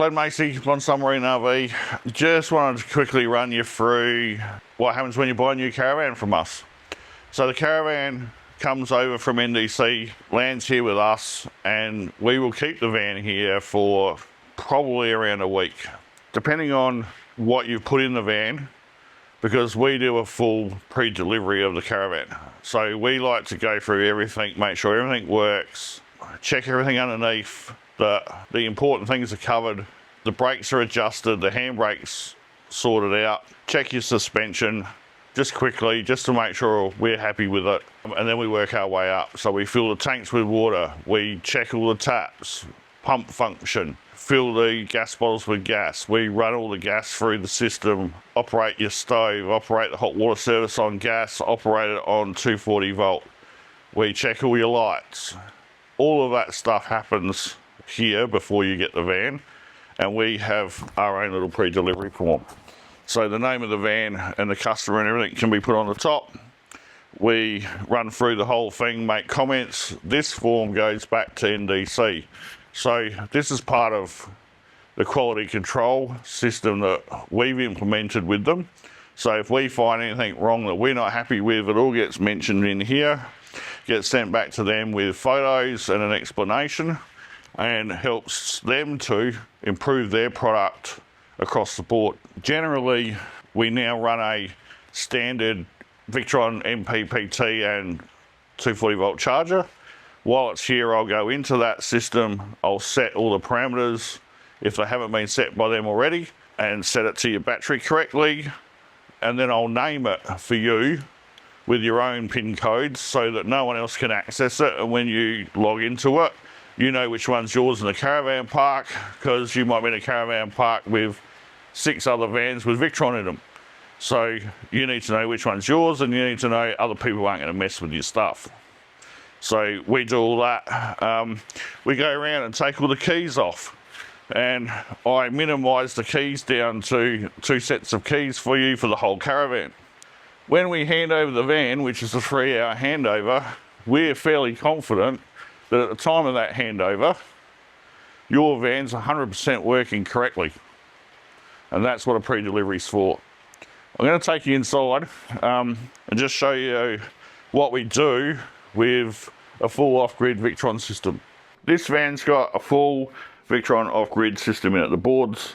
Glenn Macy, One Submarine RV. Just wanted to quickly run you through what happens when you buy a new caravan from us. So the caravan comes over from NDC, lands here with us, and we will keep the van here for probably around a week, depending on what you've put in the van, because we do a full pre-delivery of the caravan. So we like to go through everything, make sure everything works, check everything underneath, the important things are covered, the brakes are adjusted, the handbrakes sorted out, check your suspension, just quickly, just to make sure we're happy with it. And then we work our way up. So we fill the tanks with water, we check all the taps, pump function, fill the gas bottles with gas, we run all the gas through the system, operate your stove, operate the hot water service on gas, operate it on 240 volt. We check all your lights. All of that stuff happens here before you get the van, and we have our own little pre-delivery form. So the name of the van and the customer and everything can be put on the top. We run through the whole thing, make comments. This form goes back to NDC. So this is part of the quality control system that we've implemented with them. So if we find anything wrong that we're not happy with, it all gets mentioned in here, gets sent back to them with photos and an explanation, and helps them to improve their product across the board. Generally, we now run a standard Victron MPPT and 240 volt charger. While it's here, I'll go into that system, I'll set all the parameters if they haven't been set by them already, and set it to your battery correctly, and then I'll name it for you with your own PIN codes so that no one else can access it, and when you log into it, you know which one's yours in the caravan park, because you might be in a caravan park with 6 other vans with Victron in them. So you need to know which one's yours, and you need to know other people aren't going to mess with your stuff. So we do all that. We go around and take all the keys off, and I minimise the keys down to 2 sets of keys for you for the whole caravan. When we hand over the van, which is a 3-hour handover, we're fairly confident that at the time of that handover, your van's 100% working correctly. And that's what a pre-delivery is for. I'm going to take you inside and just show you what we do with a full off-grid Victron system. This van's got a full Victron off-grid system in it. The board's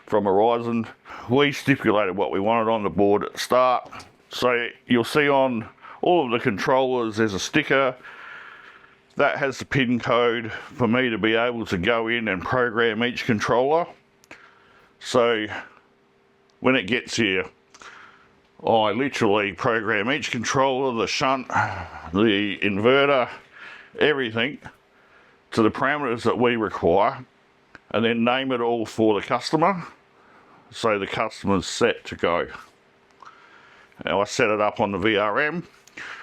from Horizon. We stipulated what we wanted on the board at the start. So you'll see on all of the controllers there's a sticker that has the PIN code for me to be able to go in and program each controller. So when it gets here, I literally program each controller, the shunt, the inverter, everything to the parameters that we require, and then name it all for the customer, so the customer's set to go. Now I set it up on the VRM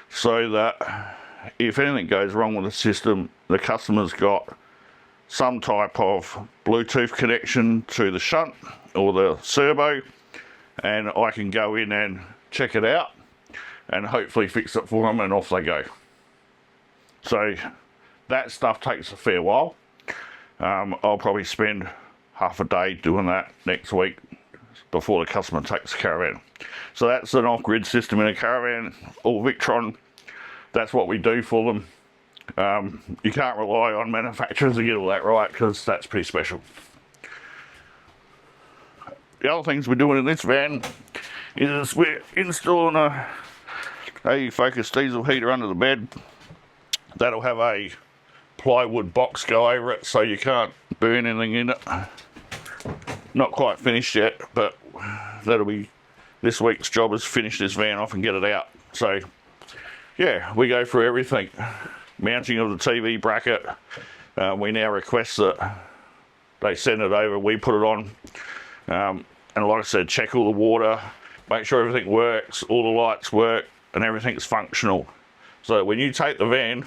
so that if anything goes wrong with the system, the customer's got some type of Bluetooth connection to the shunt or the servo, and I can go in and check it out and hopefully fix it for them, and off they go. So that stuff takes a fair while. I'll probably spend half a day doing that next week before the customer takes the caravan. So that's an off-grid system in a caravan, all Victron. That's what we do for them. You can't rely on manufacturers to get all that right, because that's pretty special. The other things we're doing in this van is we're installing a Focus diesel heater under the bed. That'll have a plywood box go over it so you can't burn anything in it. Not quite finished yet, but that'll be this week's job, is finish this van off and get it out. So yeah, we go through everything. Mounting of the TV bracket, we now request that they send it over, we put it on. And like I said, check all the water, make sure everything works, all the lights work, and everything's functional. So when you take the van,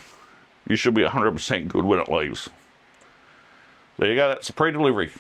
you should be 100% good when it leaves. There you go, that's a pre-delivery.